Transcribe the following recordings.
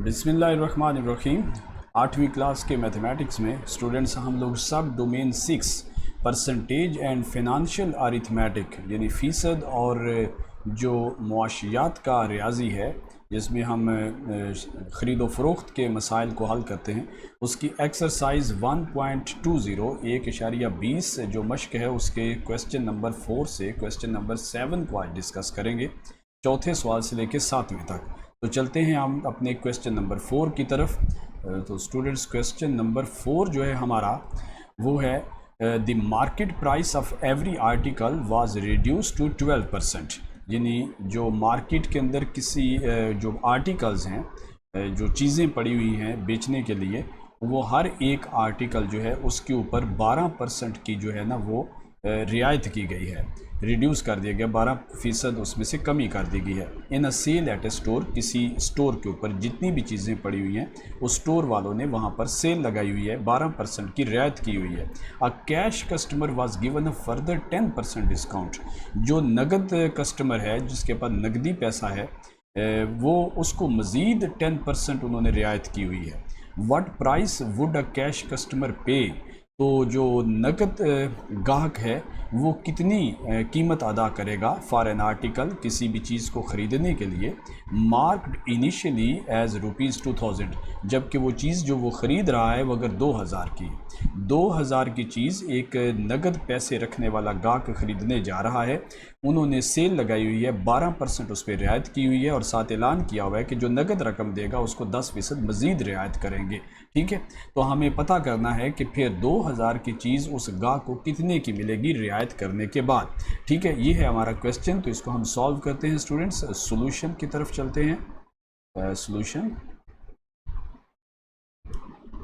बिस्मिल्लाहिर्रहमानिर्रहीम। 8वीं क्लास के मैथमेटिक्स में स्टूडेंट्स हम लोग सब domain 6 percentage and financial arithmetic यानी फ़ीसद और जो मुआशियात का रियाजी है जिसमें हम ख़रीदो फ़रोख्त के मसाइल को हल करते हैं, उसकी एक्सरसाइज 1.20 जो मश्क है उसके क्वेश्चन नंबर 4 से क्वेश्चन नंबर 7 को आज डिस्कस करेंगे, चौथे सवाल से लेकर 7वें तक। तो चलते हैं हम अपने क्वेश्चन नंबर 4 की तरफ। तो स्टूडेंट्स क्वेश्चन नंबर 4 जो है हमारा वो है the market price of every article was reduce to 12%। यानी जो मार्केट के अंदर किसी जो आर्टिकल्स हैं, जो चीज़ें पड़ी हुई हैं बेचने के लिए, वो हर एक आर्टिकल जो है उसके ऊपर 12% की जो है ना वो रियायत की गई है, रिड्यूस कर दिया गया, 12% उसमें से कमी कर दी गई है। इन अ सेल एट ए स्टोर, किसी स्टोर के ऊपर जितनी भी चीज़ें पड़ी हुई हैं उस स्टोर वालों ने वहाँ पर सेल लगाई हुई है, 12% की रियायत की हुई है। A cash customer was given a further 10% discount. जो नगद कस्टमर है जिसके पास नकदी पैसा है वो उसको मज़ीद 10% उन्होंने रियायत की हुई है। What price would a cash customer पे, तो जो नकद गाहक है वो कितनी कीमत अदा करेगा फॉर एन आर्टिकल, किसी भी चीज़ को ख़रीदने के लिए, मार्क्ड इनिशियली एज ₹2000, जबकि वो चीज़ जो वो ख़रीद रहा है वो अगर 2000 की 2000 की चीज़ एक नगद पैसे रखने वाला गाहक ख़रीदने जा रहा है, उन्होंने सेल लगाई हुई है, 12% उस पर रियायत की हुई है और साथ ऐलान किया हुआ है कि जो नगद रकम देगा उसको 10% मज़ीद रियायत करेंगे। ठीक है, तो हमें पता करना है कि फिर 2000 की चीज़ उस गाहक को कितने की मिलेगी रियायत करने के बाद। ठीक है, ये है हमारा क्वेश्चन। तो इसको हम सॉल्व करते हैं स्टूडेंट्स, सॉल्यूशन की तरफ चलते हैं। सॉल्यूशन,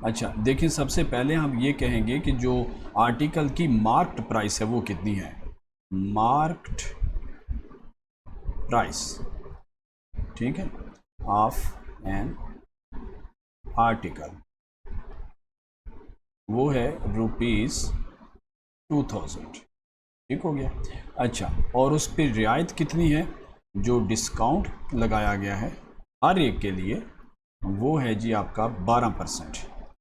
अच्छा देखिए, सबसे पहले हम ये कहेंगे कि जो आर्टिकल की मार्क्ड प्राइस है वो कितनी है। मार्क्ड प्राइस, ठीक है, ऑफ एन आर्टिकल वो है ₹2000। ठीक हो गया। अच्छा, और उस पर रियायत कितनी है, जो डिस्काउंट लगाया गया है हर एक के लिए वो है जी आपका 12%।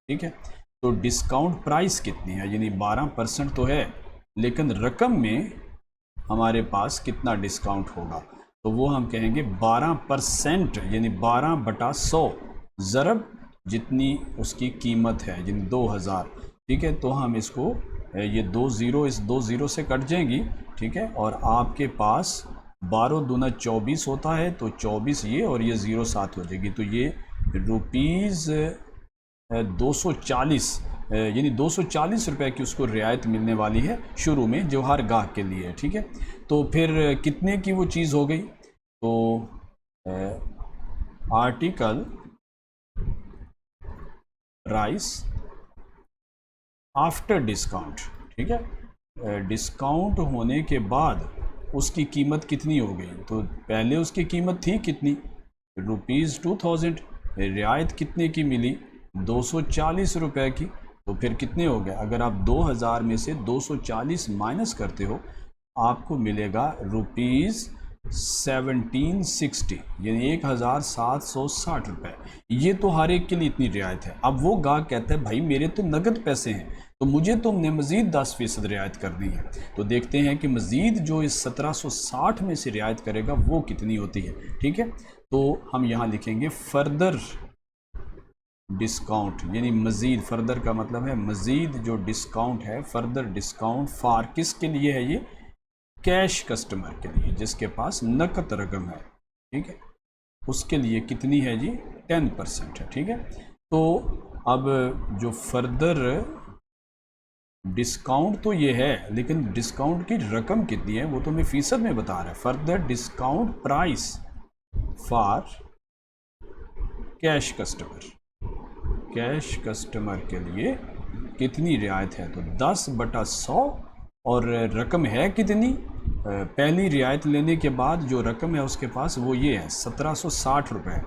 ठीक है, तो डिस्काउंट प्राइस कितनी है, यानी 12% तो है, लेकिन रकम में हमारे पास कितना डिस्काउंट होगा, तो वो हम कहेंगे 12%, यानी 12/100 ज़रब जितनी उसकी कीमत है, यानी 2000। ठीक है, तो हम इसको ये 2 ज़ीरो इस 2 ज़ीरो से कट जाएंगी। ठीक है, और आपके पास 12 दूना 24 होता है, तो 24 ये और ये 0 साथ हो जाएगी, तो ये ₹240 यानी 240 रुपये की उसको रियायत मिलने वाली है शुरू में, जो हर गाहक के लिए। ठीक है, तो फिर कितने की वो चीज़ हो गई, तो आर्टिकल प्राइस आफ्टर डिस्काउंट, ठीक है, डिस्काउंट होने के बाद उसकी कीमत कितनी हो गई, तो पहले उसकी कीमत थी कितनी, ₹2000, रियायत कितने की मिली, 240 रुपये की, तो फिर कितने हो गए, अगर आप 2000 में से 240 माइनस करते हो आपको मिलेगा ₹1760, यानी 1760 रुपये। ये तो हर एक के लिए इतनी रियायत है। अब वो गाहक कहता है भाई मेरे तो नगद पैसे हैं, तो मुझे तुमने मज़ीद 10% रियायत कर दी है। तो देखते हैं कि मज़ीद जो इस 1760 में से रियायत करेगा वो कितनी होती है। ठीक है, तो हम यहाँ लिखेंगे फर्दर डिस्काउंट, यानी मज़ीद, फर्दर का मतलब है मज़ीद जो डिस्काउंट है, फर्दर डिस्काउंट फॉर किसके लिए है, ये कैश कस्टमर के लिए जिसके पास नकद रकम है। ठीक है, उसके लिए कितनी है जी, 10% है। ठीक है, तो अब जो फर्दर डिस्काउंट तो ये है, लेकिन डिस्काउंट की रकम कितनी है वो तो हमें फीसद में बता रहा है। Further discount price for cash customer, cash customer के लिए कितनी रियायत है, तो 10/100, और रकम है कितनी, पहली रियायत लेने के बाद जो रकम है उसके पास वो ये है 1760 रुपये,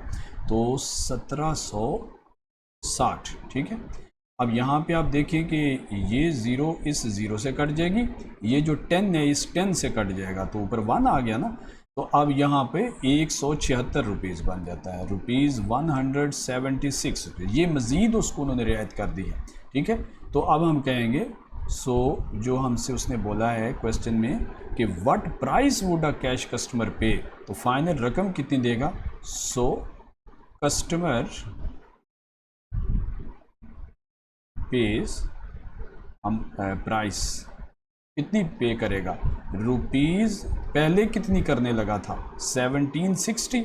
तो 1760। ठीक है, अब यहाँ पे आप देखिए कि ये 0 इस 0 से कट जाएगी, ये जो 10 है इस 10 से कट जाएगा, तो ऊपर 1 आ गया ना, तो अब यहाँ पे 176 रुपीज़ बन जाता है, ₹176 ये मज़ीद उसको उन्होंने रियायत कर दी है। ठीक है, तो अब हम कहेंगे जो हमसे उसने बोला है क्वेश्चन में कि what price would a cash customer पे, तो फाइनल रकम कितनी देगा। कस्टमर पेज हम प्राइस कितनी पे करेगा, रुपीज़ पहले कितनी करने लगा था 1760,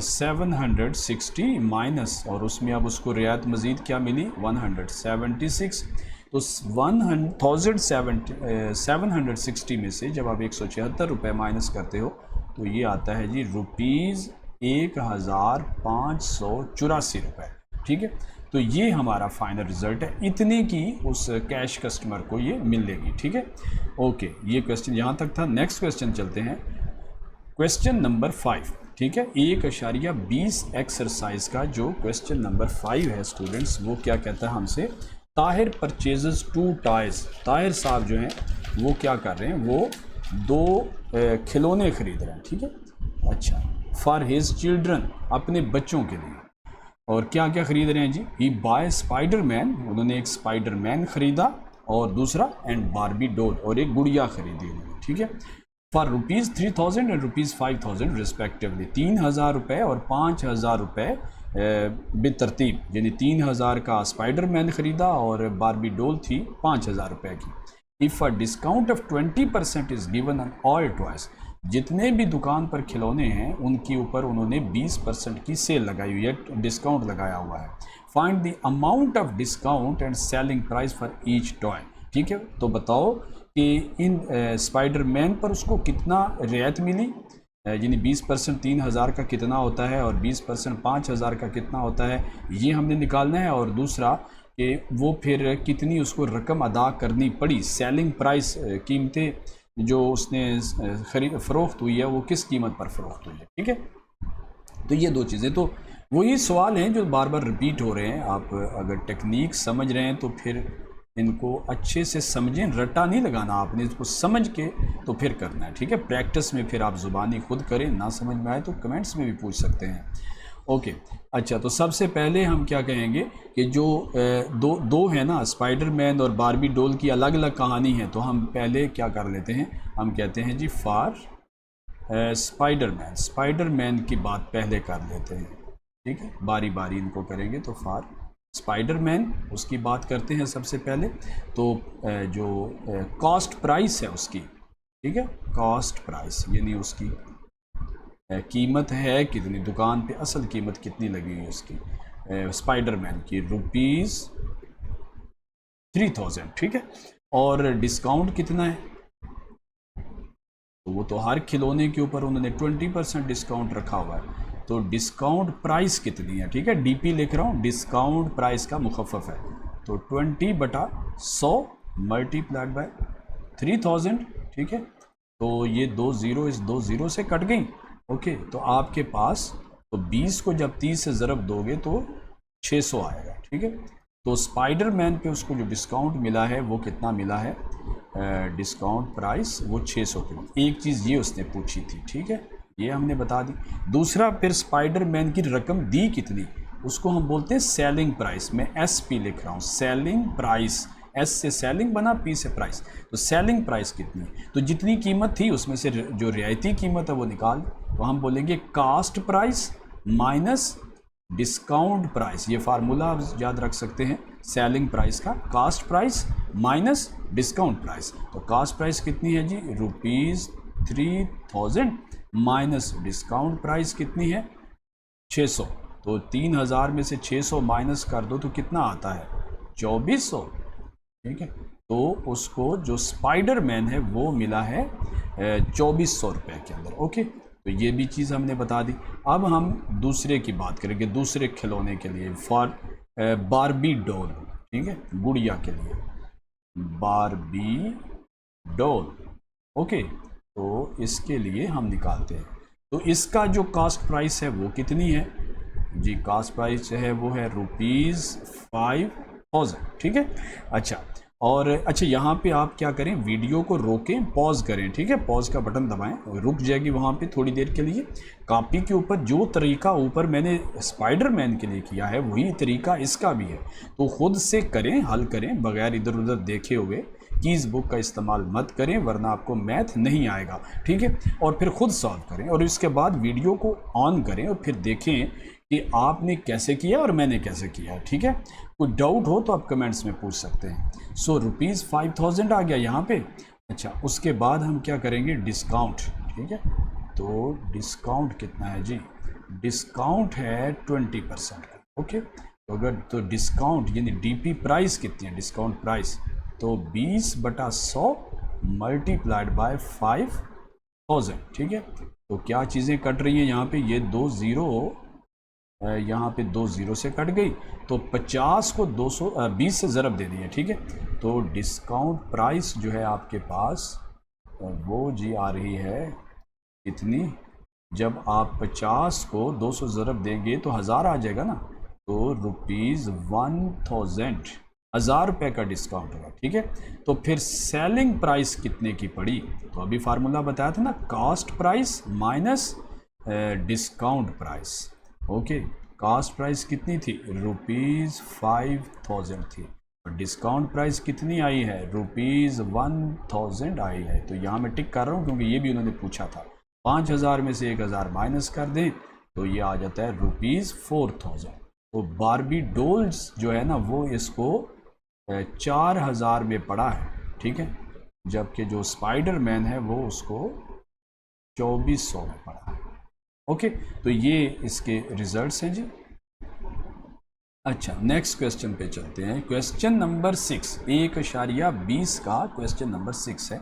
1760 माइनस, और उसमें अब उसको रियायत मज़ीद क्या मिली 176। तो 1760 में से जब आप 176 रुपये माइनस करते हो तो ये आता है जी ₹1584 ठीक है, तो ये हमारा फाइनल रिजल्ट है, इतने की उस कैश कस्टमर को ये मिलेगी। ठीक है, ओके, ये क्वेश्चन यहाँ तक था। नेक्स्ट क्वेश्चन चलते हैं, क्वेश्चन नंबर 5। ठीक है, 1.20 एक्सरसाइज का जो क्वेश्चन नंबर 5 है स्टूडेंट्स, वो क्या कहता है हमसे, ताहिर परचेजेस 2 टॉयज। ताहिर साहब जो हैं वो क्या कर रहे हैं, वो 2 खिलौने खरीद रहे हैं। ठीक है, अच्छा, फॉर हिज चिल्ड्रन, अपने बच्चों के लिए। और क्या क्या खरीद रहे हैं जी, ही बाय स्पाइडरमैन, उन्होंने एक स्पाइडरमैन खरीदा, और दूसरा एंड बारबी डॉल, और एक गुड़िया खरीदी उन्होंने। ठीक है, फॉर ₹3000 एंड ₹5000 रिस्पेक्टिवली, 3000 रुपये और 5000 रुपये बेतरतीब, यानी 3000 का स्पाइडरमैन ख़रीदा और बारबी डॉल थी 5000 रुपये की। If a discount of 20% is given on all toys, जितने भी दुकान पर खिलौने हैं उनके ऊपर उन्होंने 20% की सेल लगाई हुई है, डिस्काउंट लगाया हुआ है। Find the amount of discount and selling price for each toy. ठीक है, तो बताओ कि इन स्पाइडरमैन पर उसको कितना रियायत मिली, यानी 20% 3000 का कितना होता है और 20% 5000 का कितना होता है, ये हमने निकालना है। और दूसरा कि वो फिर कितनी उसको रकम अदा करनी पड़ी, सेलिंग प्राइस, कीमतें जो उसने फ़रोख्त हुई है वो किस कीमत पर फ़रोख्त हुई है। ठीक है, तो ये 2 चीज़ें, तो वही सवाल हैं जो बार बार रिपीट हो रहे हैं। आप अगर टेक्निक समझ रहे हैं तो फिर इनको अच्छे से समझें, रट्टा नहीं लगाना, आपने इसको समझ के तो फिर करना है। ठीक है, प्रैक्टिस में फिर आप ज़ुबानी खुद करें, ना समझ में आए तो कमेंट्स में भी पूछ सकते हैं। ओके, अच्छा, तो सबसे पहले हम क्या कहेंगे कि जो दो है ना, स्पाइडरमैन और बारबी डॉल की अलग अलग कहानी है, तो हम पहले क्या कर लेते हैं, हम कहते हैं जी फॉर स्पाइडरमैन की बात पहले कर लेते हैं। ठीक है, बारी बारी इनको करेंगे, तो फॉर स्पाइडरमैन उसकी बात करते हैं सबसे पहले। तो जो कॉस्ट प्राइस है उसकी, ठीक है, कॉस्ट प्राइस यानी उसकी कीमत है कितनी, दुकान पे असल कीमत कितनी लगी हुई उसकी स्पाइडरमैन की, ₹3000। ठीक है, और डिस्काउंट कितना है, तो वो तो हर खिलौने के ऊपर उन्होंने 20% डिस्काउंट रखा हुआ है, तो डिस्काउंट प्राइस कितनी है। ठीक है, डीपी लिख रहा हूँ, डिस्काउंट प्राइस का मुखफ़फ़ है, तो 20/100 मल्टीप्लाइड बाय 3000। ठीक है, तो ये 2 ज़ीरो इस 2 ज़ीरो से कट गई। ओके, तो आपके पास तो 20 को जब 30 से ज़रब दोगे तो 600 आएगा। ठीक है, तो स्पाइडरमैन पे उसको जो डिस्काउंट मिला है वो कितना मिला है, डिस्काउंट प्राइस वो 600 की। एक चीज़ ये उसने पूछी थी। ठीक है, ये हमने बता दी। दूसरा, फिर स्पाइडरमैन की रकम दी कितनी, उसको हम बोलते हैं सेलिंग प्राइस। मैं SP लिख रहा हूँ, सेलिंग प्राइस, S से सेलिंग बना, P से प्राइस, तो सेलिंग प्राइस कितनी, तो जितनी कीमत थी उसमें से जो रियायती कीमत है वो निकाल, तो हम बोलेंगे cost price minus discount price. ये फार्मूला आप याद रख सकते हैं सेलिंग प्राइस का, cost price minus discount price. तो कास्ट प्राइस कितनी है जी, ₹3000 माइनस डिस्काउंट प्राइस कितनी है 600, तो 3000 में से 600 माइनस कर दो तो कितना आता है 2400। ठीक है, तो उसको जो स्पाइडरमैन है वो मिला है 2400 रुपये के अंदर। ओके, तो ये भी चीज़ हमने बता दी। अब हम दूसरे की बात करेंगे, दूसरे खिलौने के लिए, फॉर बारबी डॉल। ठीक है, गुड़िया के लिए बारबी डॉल। ओके, तो इसके लिए हम निकालते हैं, तो इसका जो कास्ट प्राइस है वो कितनी है जी, कास्ट प्राइस है वो है ₹5000। ठीक है, अच्छा, और अच्छा यहाँ पे आप क्या करें, वीडियो को रोकें, पॉज करें, ठीक है, पॉज का बटन दबाएं, रुक जाएगी वहाँ पे थोड़ी देर के लिए। कॉपी के ऊपर जो तरीका ऊपर मैंने स्पाइडरमैन के लिए किया है वही तरीका इसका भी है, तो खुद से करें, हल करें बगैर इधर उधर देखे हुए। कीज़ बुक का इस्तेमाल मत करें वरना आपको मैथ नहीं आएगा, ठीक है। और फिर खुद सॉल्व करें और इसके बाद वीडियो को ऑन करें और फिर देखें कि आपने कैसे किया और मैंने कैसे किया, ठीक है। कोई डाउट हो तो आप कमेंट्स में पूछ सकते हैं। सो ₹5000 आ गया यहाँ पे। अच्छा, उसके बाद हम क्या करेंगे, डिस्काउंट, ठीक है। तो डिस्काउंट कितना है जी, डिस्काउंट है 20% का, ओके। तो अगर तो डिस्काउंट यानी डीपी प्राइस कितनी है, डिस्काउंट प्राइस, तो 20/100 मल्टीप्लाइड बाय 5000, ठीक है। तो क्या चीज़ें कट रही हैं यहाँ पे, ये 2 ज़ीरो, यहाँ पे 2 ज़ीरो से कट गई, तो 50 को 220 से ज़रब दे दिए, ठीक है। तो डिस्काउंट प्राइस जो है आपके पास वो जी आ रही है इतनी, जब आप 50 को 200 ज़रब देंगे तो 1000 आ जाएगा ना, तो ₹1000, 1000 रुपये का डिस्काउंट होगा, ठीक है। तो फिर सेलिंग प्राइस कितने की पड़ी, तो अभी फार्मूला बताया था ना, cost price minus discount price, okay. Cost price कितनी थी, ₹5000 थी, और डिस्काउंट प्राइस कितनी आई है, ₹1000 आई है। तो यहाँ मैं टिक कर रहा हूँ क्योंकि ये भी उन्होंने पूछा था। 5000 में से 1000 माइनस कर दें तो ये आ जाता है ₹4000। तो बारबी डोल्स जो है ना वो इसको 4000 में पड़ा है, ठीक है, जबकि जो स्पाइडरमैन है वो उसको 2400 में पड़ा है, ओके। तो ये इसके रिजल्ट्स हैं जी। अच्छा, नेक्स्ट क्वेश्चन पे चलते हैं। क्वेश्चन नंबर 6, 1.20 का क्वेश्चन नंबर 6 है।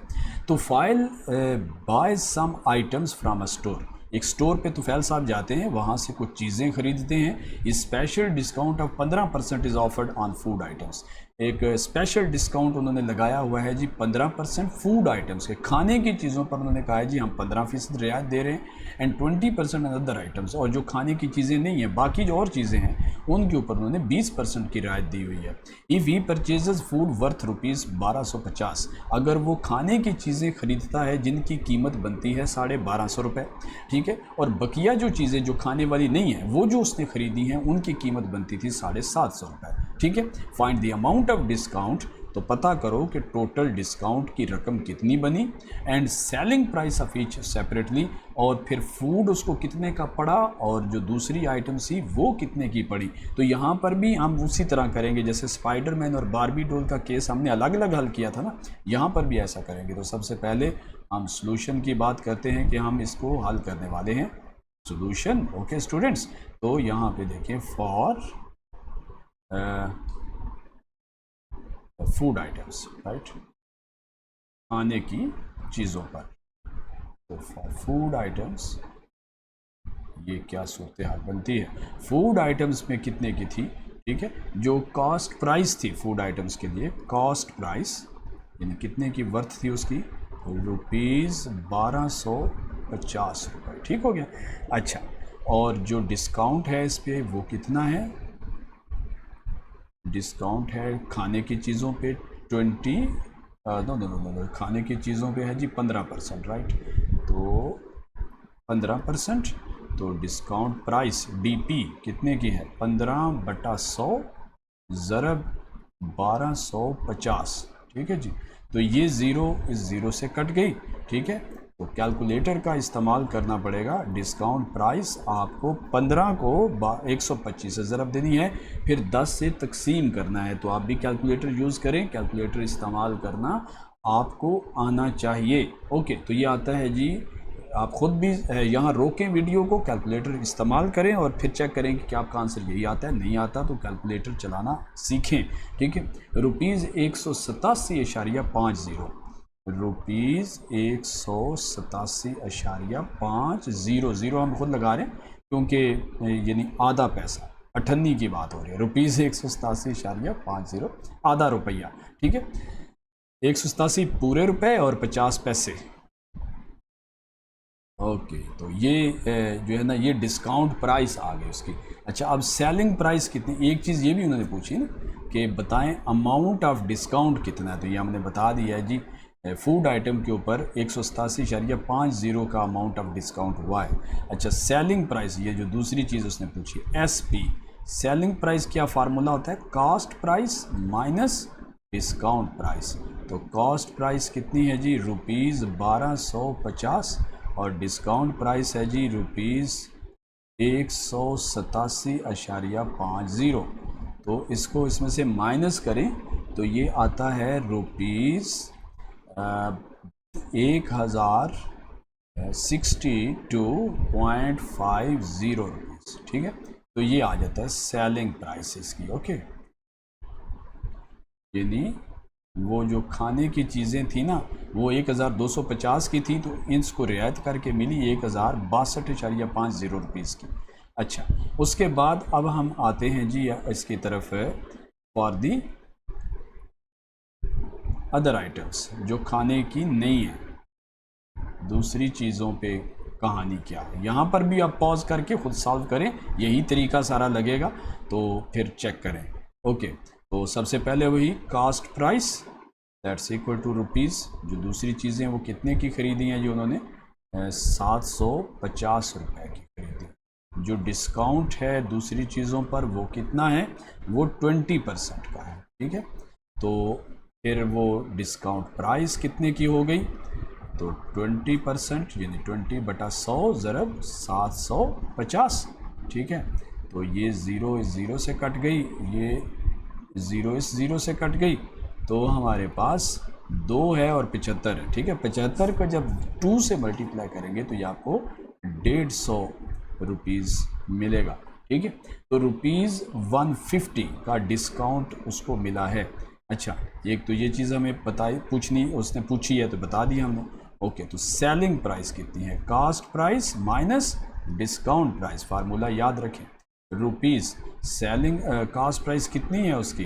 तो फाइल buy some items from a store, एक स्टोर पे तुफैल साहब जाते हैं, वहाँ से कुछ चीज़ें खरीदते हैं। Special discount of 15% is offered on food items, एक स्पेशल डिस्काउंट उन्होंने लगाया हुआ है जी 15% फूड आइटम्स के, खाने की चीज़ों पर उन्होंने कहा है जी हम 15% रियायत दे रहे हैं, एंड 20% अदर आइटम्स, और जो खाने की चीज़ें नहीं हैं बाकी जो और चीज़ें हैं उनके ऊपर उन्होंने 20% की रियायत दी हुई है। If he purchases food worth ₹1250, अगर वो खाने की चीज़ें खरीदता है जिनकी कीमत बनती है ₹1250, ठीक है, और बकिया जो चीज़ें जो खाने वाली नहीं है वो जो उसने खरीदी हैं उनकी कीमत बनती थी ₹750, ठीक है। Find the amount of discount, तो पता करो कि टोटल डिस्काउंट की रकम कितनी बनी, and selling price of each separately, और फिर फूड उसको कितने का पड़ा और जो दूसरी आइटम थी वो कितने की पड़ी। तो यहाँ पर भी हम उसी तरह करेंगे जैसे स्पाइडरमैन और बारबी डॉल का केस हमने अलग अलग हल किया था ना, यहाँ पर भी ऐसा करेंगे। तो सबसे पहले हम सॉल्यूशन की बात करते हैं कि हम इसको हल करने वाले हैं, सॉल्यूशन, ओके स्टूडेंट्स। तो यहाँ पे देखें, फॉर फूड आइटम्स, राइट, खाने की चीज़ों पर। तो फॉर फूड आइटम्स ये क्या सूरत हाल बनती है, फूड आइटम्स में कितने की थी, ठीक है, जो कॉस्ट प्राइस थी फूड आइटम्स के लिए, कॉस्ट प्राइस यानी कितने की वर्थ थी उसकी, ₹1250, ठीक हो गया। अच्छा, और जो डिस्काउंट है इस पर वो कितना है, डिस्काउंट है खाने की चीज़ों पे 20 नो खाने की चीज़ों पे है जी 15%, राइट। तो 15%, तो डिस्काउंट प्राइस डीपी कितने की है, 15/100 ज़रब 1250, ठीक है जी। तो ये ज़ीरो इस ज़ीरो से कट गई, ठीक है। तो कैलकुलेटर का इस्तेमाल करना पड़ेगा। डिस्काउंट प्राइस आपको 15 को 125 से ज़रब देनी है, फिर 10 से तकसीम करना है। तो आप भी कैलकुलेटर यूज़ करें, कैलकुलेटर इस्तेमाल करना आपको आना चाहिए, ओके। तो ये आता है जी, आप ख़ुद भी यहाँ रोकें वीडियो को, कैलकुलेटर इस्तेमाल करें और फिर चेक करें कि क्या आपका आंसर यही आता है, नहीं आता तो कैलकुलेटर चलाना सीखें, ठीक है। ₹187.50, ₹187.50 हम खुद लगा रहे हैं क्योंकि यानी आधा पैसा, 98 की बात हो रही है, ₹187.50 आधा रुपया, ठीक है। 187 पूरे रुपए और 50 पैसे, ओके, तो ये जो है ना ये डिस्काउंट प्राइस आ गई उसकी। अच्छा, अब सेलिंग प्राइस कितनी, एक चीज़ ये भी उन्होंने पूछी ना कि बताएं अमाउंट ऑफ डिस्काउंट कितना है, तो ये हमने बता दिया है जी। फूड आइटम के ऊपर 187.50 का अमाउंट ऑफ डिस्काउंट हुआ है। अच्छा, सेलिंग प्राइस, ये जो दूसरी चीज़ उसने पूछी SP, सेलिंग प्राइस क्या फार्मूला होता है, cost price minus discount price. तो कॉस्ट प्राइस कितनी है जी, ₹1250 और डिस्काउंट प्राइस है जी ₹187.50। तो इसको इसमें से माइनस करें तो ये आता है ₹1062.50। ठीक है, तो ये आ जाता है सेलिंग प्राइस इसकी। ओके, यानी वो जो खाने की चीज़ें थी ना वो 1250 की थी, तो इसको रियायत करके मिली 1062.50 रुपीज़ की। अच्छा, उसके बाद अब हम आते हैं जी इसकी तरफ फॉर दी अदर आइटम्स जो खाने की नहीं है, दूसरी चीज़ों पे कहानी क्या है। यहाँ पर भी आप पॉज करके खुद सॉल्व करें, यही तरीका सारा लगेगा, तो फिर चेक करें। ओके, तो सबसे पहले वही cost price that's equal to rupees, जो दूसरी चीज़ें वो कितने की ख़रीदी हैं, जो उन्होंने 750 रुपये की खरीदी। जो डिस्काउंट है दूसरी चीज़ों पर वो कितना है, वो 20% का है। ठीक है, तो फिर वो डिस्काउंट प्राइस कितने की हो गई, तो 20% यानी 20/100 ज़रब 750। ठीक है, तो ये ज़ीरो इस ज़ीरो से कट गई, ये ज़ीरो इस ज़ीरो से कट गई, तो हमारे पास 2 है और 75 है। ठीक है, 75 को जब 2 से मल्टीप्लाई करेंगे तो ये आपको 150 रुपीज़ मिलेगा। ठीक है, तो ₹150 का डिस्काउंट उसको मिला है। अच्छा, एक तो ये चीज़ हमें बताई पूछनी, उसने पूछी है तो बता दी हमने। ओके, तो सेलिंग प्राइस कितनी है, cost price minus discount price, formula याद रखें। रुपीज़ सेलिंग कॉस्ट प्राइस कितनी है उसकी,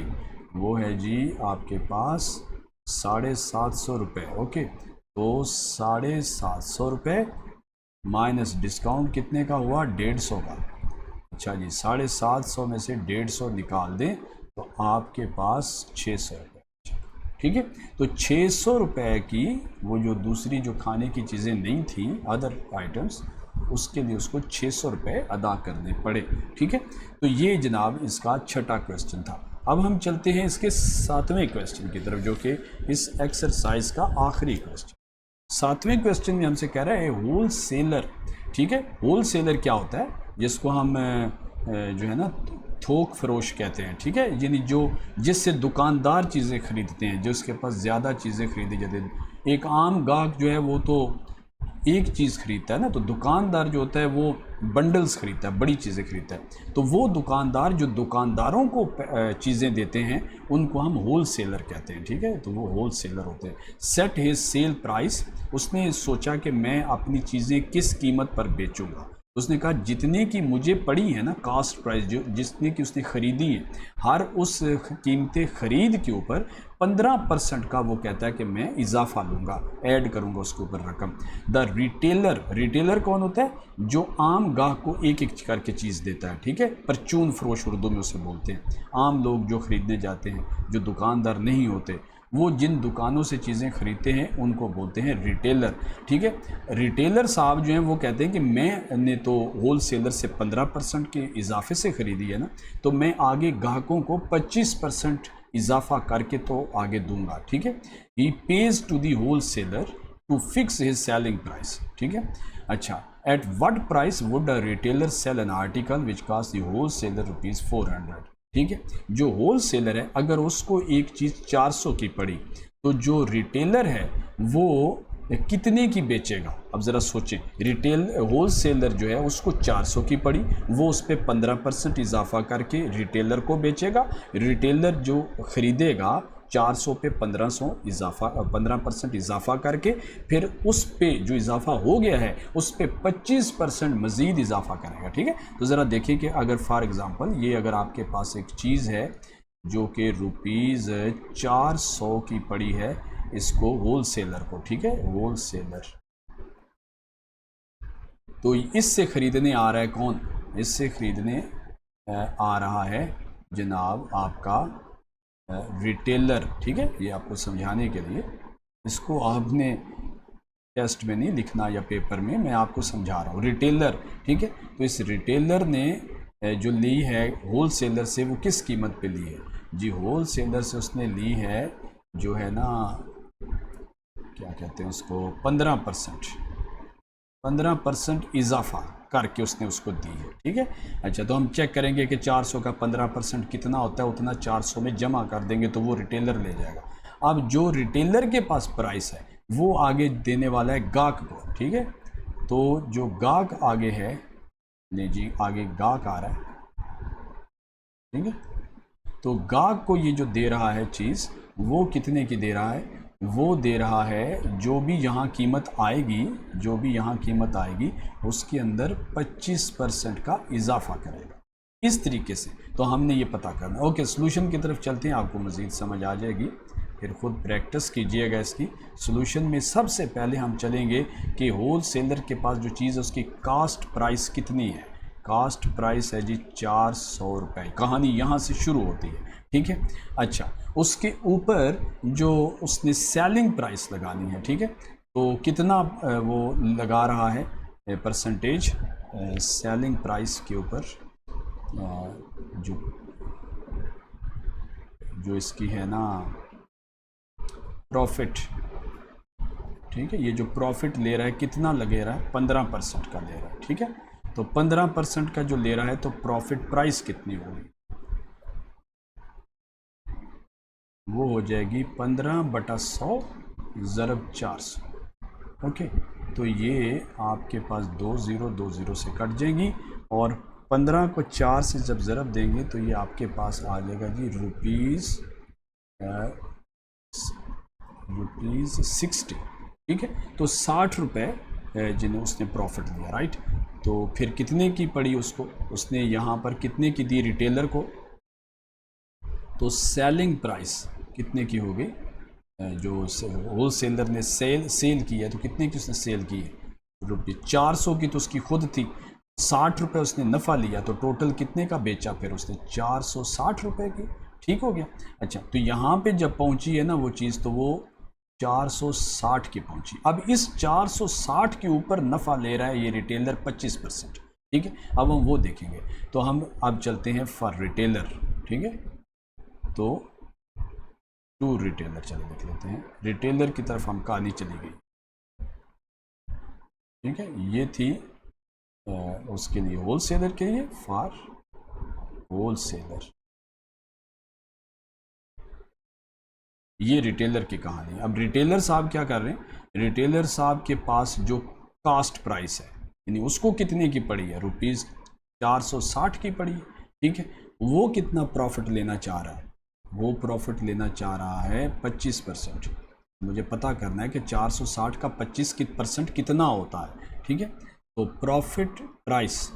वो है जी आपके पास 750 रुपये। ओके, तो 750 रुपये माइनस डिस्काउंट कितने का हुआ, 150 का। अच्छा जी, 750 में से 150 निकाल दें तो आपके पास 600 रुपये। ठीक है, तो 600 रुपये की वो जो दूसरी जो खाने की चीज़ें नहीं थी अदर आइटम्स, उसके लिए उसको 600 रुपये अदा करने पड़े। ठीक है, तो ये जनाब इसका छठा क्वेश्चन था। अब हम चलते हैं इसके 7वें क्वेश्चन की तरफ, जो कि इस एक्सरसाइज का आखिरी क्वेश्चन। 7वें क्वेश्चन में हमसे कह रहा है होल सेलर। ठीक है, होल सेलर क्या होता है, जिसको हम जो है ना थोक फरोश कहते हैं। ठीक है, यानी जो जिससे दुकानदार चीज़ें खरीदते हैं, जो उसके पास ज़्यादा चीज़ें खरीदी जाती हैं। एक आम गाहक जो है वो तो एक चीज़ खरीदता है ना, तो दुकानदार जो होता है वो बंडल्स खरीदता है, बड़ी चीज़ें खरीदता है। तो वो दुकानदार जो दुकानदारों को चीज़ें देते हैं उनको हम होल सेलर कहते हैं। ठीक है, तो वो होल सेलर होते हैं। सेट हिज सेल प्राइस, उसने सोचा कि मैं अपनी चीज़ें किस कीमत पर बेचूंगा। उसने कहा जितने की मुझे पड़ी है ना कॉस्ट प्राइस, जो जितने की उसने ख़रीदी है, हर उस कीमत ख़रीद के ऊपर 15% का वो कहता है कि मैं इजाफा लूँगा, ऐड करूँगा उसके ऊपर रकम। द रिटेलर, रिटेलर कौन होता है, जो आम गाहक को एक एक करके चीज़ देता है। ठीक है, परचून फरोश उर्दू में उसे बोलते हैं। आम लोग जो ख़रीदने जाते हैं, जो दुकानदार नहीं होते, वो जिन दुकानों से चीज़ें खरीदते हैं उनको बोलते हैं रिटेलर। ठीक है, रिटेलर साहब जो हैं वो कहते हैं कि मैंने तो होल सेलर से 15% के इजाफे से ख़रीदी है ना, तो मैं आगे ग्राहकों को 25% इजाफा करके तो आगे दूंगा। ठीक है, he pays to the wholesaler to fix his selling price. ठीक है, अच्छा, at what price would a retailer sell an article which cost the wholesaler ₹400। ठीक है, जो होल सेलर है अगर उसको एक चीज़ 400 की पड़ी, तो जो रिटेलर है वो कितने की बेचेगा। अब ज़रा सोचें, रिटेल होल सेलर जो है उसको 400 की पड़ी, वो उस पर 15% इजाफा करके रिटेलर को बेचेगा। रिटेलर जो ख़रीदेगा 400 पे 15% इजाफा करके, फिर उस पे जो इजाफा हो गया है उस पे 25% मज़ीद इजाफा करेगा। ठीक है, तो ज़रा देखिए कि अगर फॉर एग्ज़ाम्पल ये अगर आपके पास एक चीज़ है जो कि ₹400 की पड़ी है इसको होल सेलर को। ठीक है, होल सेलर तो इससे ख़रीदने आ रहा है कौन? इससे ख़रीदने आ रहा है जनाब आपका रिटेलर। ठीक है, ये आपको समझाने के लिए, इसको आपने टेस्ट में नहीं लिखना या पेपर में, मैं आपको समझा रहा हूँ। रिटेलर, ठीक है, तो इस रिटेलर ने जो ली है होल सेलर से, वो किस कीमत पे ली है जी? होल सेलर से उसने ली है जो है ना, क्या कहते हैं उसको, 15% इजाफा करके उसने उसको दी है। ठीक है, अच्छा, तो हम चेक करेंगे कि 400 का 15% कितना होता है, उतना 400 में जमा कर देंगे तो वो रिटेलर ले जाएगा। अब जो रिटेलर के पास प्राइस है वो आगे देने वाला है गाहक को। ठीक है, तो जो गाहक आगे है, नहीं जी, आगे गाहक आ रहा है। ठीक है, तो गाहक को ये जो दे रहा है चीज़, वो कितने की दे रहा है? वो दे रहा है जो भी यहाँ कीमत आएगी, जो भी यहाँ कीमत आएगी उसके अंदर 25% का इजाफा करेगा, इस तरीके से। तो हमने ये पता करना। ओके, सॉल्यूशन की तरफ चलते हैं, आपको मज़ीद समझ आ जाएगी, फिर खुद प्रैक्टिस कीजिएगा इसकी। सॉल्यूशन में सबसे पहले हम चलेंगे कि होल सेलर के पास जो चीज़ है उसकी कास्ट प्राइस कितनी है। कास्ट प्राइस है जी 400 रुपये। कहानी यहाँ से शुरू होती है। ठीक है, अच्छा, उसके ऊपर जो उसने सेलिंग प्राइस लगानी है, ठीक है, तो कितना वो लगा रहा है परसेंटेज सेलिंग प्राइस के ऊपर, जो इसकी है ना प्रॉफिट। ठीक है, ये जो प्रॉफिट ले रहा है कितना लगे रहा है? 15% का ले रहा है। ठीक है, तो 15% का जो ले रहा है तो प्रॉफिट प्राइस कितनी होगी? वो हो जाएगी 15/100 ज़रब 400। ओके, तो ये आपके पास 2 0 से कट जाएंगी और 15 को 4 से जब ज़रब देंगे तो ये आपके पास आ जाएगा जी रुपीज़ 60। ठीक है, तो 60 रुपये जिन्हें उसने प्रॉफिट लिया, राइट। तो फिर कितने की पड़ी उसको? उसने यहाँ पर कितने की दी रिटेलर को? तो सेलिंग प्राइस कितने की हो गई? जो होल सेलर ने सेल की है, तो कितने की उसने सेल की है? ₹400 की तो उसकी खुद थी, 60 रुपये उसने नफ़ा लिया, तो टोटल कितने का बेचा फिर उसने? 460 रुपये की। ठीक हो गया। अच्छा, तो यहाँ पे जब पहुँची है ना वो चीज़, तो वो 460 की पहुँची। अब इस 460 के ऊपर नफ़ा ले रहा है ये रिटेलर 25%। ठीक है, अब हम वो देखेंगे। तो हम अब चलते हैं फॉर रिटेलर। ठीक है, तो टू रिटेलर चले देख लेते हैं। रिटेलर की तरफ हम कहानी चली गई। ठीक है, ये थी उसके लिए होल सेलर के लिए, फॉर होल सेलर। ये रिटेलर की कहानी। अब रिटेलर साहब क्या कर रहे हैं? रिटेलर साहब के पास जो कास्ट प्राइस है, यानी उसको कितने की पड़ी है? ₹460 की पड़ी है। ठीक है, वो कितना प्रॉफिट लेना चाह रहा है? वो प्रॉफिट लेना चाह रहा है 25%। मुझे पता करना है कि 460 का 25% कितना होता है। ठीक है, तो प्रॉफिट प्राइस,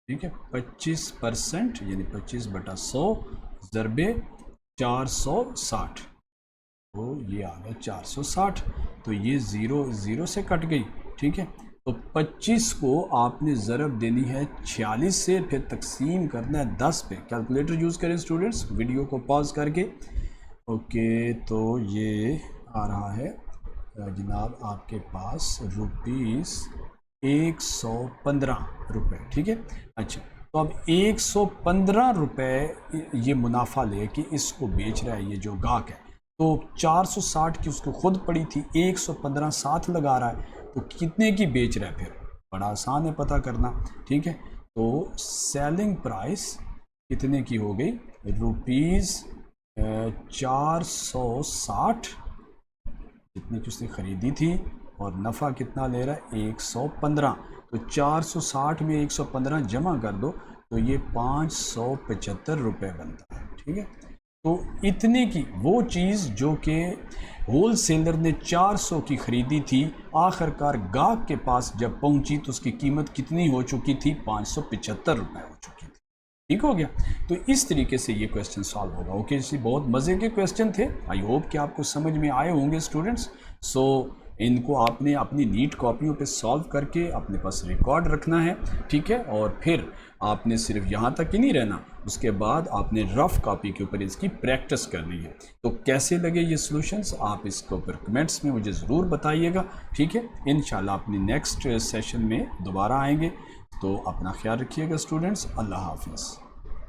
ठीक है, 25% यानी 25/100 ज़रबे 460, तो ये आ गया 460। तो ये 0 से कट गई। ठीक है, तो 25 को आपने ज़रब देनी है 46 से, फिर तकसीम करना है 10 पे। कैलकुलेटर यूज़ करें स्टूडेंट्स, वीडियो को पॉज करके। ओके, तो ये आ रहा है जनाब आपके पास ₹115। ठीक है, अच्छा, तो अब 115 रुपये ये मुनाफा ले कि इसको बेच रहा है ये जो गाहक है, तो 460 की उसको खुद पड़ी थी, 115 साथ लगा रहा है, तो कितने की बेच रहा है? फिर बड़ा आसान है पता करना। ठीक है, तो सेलिंग प्राइस कितने की हो गई? ₹460 जितने की उसने ख़रीदी थी, और नफ़ा कितना ले रहा है? 115। तो 460 में 115 जमा कर दो तो ये 575 रुपये बनता है। ठीक है, तो इतने की वो चीज़ जो कि होल सेलर ने 400 की ख़रीदी थी, आखिरकार गाहक के पास जब पहुंची तो उसकी कीमत कितनी हो चुकी थी? 575 रुपये हो चुकी थी। ठीक हो गया। तो इस तरीके से ये क्वेश्चन सॉल्व होगा। ओके जी, बहुत मज़े के क्वेश्चन थे। आई होप कि आपको समझ में आए होंगे स्टूडेंट्स। सो इनको आपने अपनी नीट कॉपियों पे सॉल्व करके अपने पास रिकॉर्ड रखना है, ठीक है। और फिर आपने सिर्फ यहाँ तक ही नहीं रहना, उसके बाद आपने रफ़ कॉपी के ऊपर इसकी प्रैक्टिस करनी है। तो कैसे लगे ये सॉल्यूशंस, आप इसको ऊपर कमेंट्स में मुझे ज़रूर बताइएगा, ठीक है। इंशाल्लाह अपनी नेक्स्ट सेशन में दोबारा आएंगे। तो अपना ख्याल रखिएगा स्टूडेंट्स, अल्लाह हाफिज़।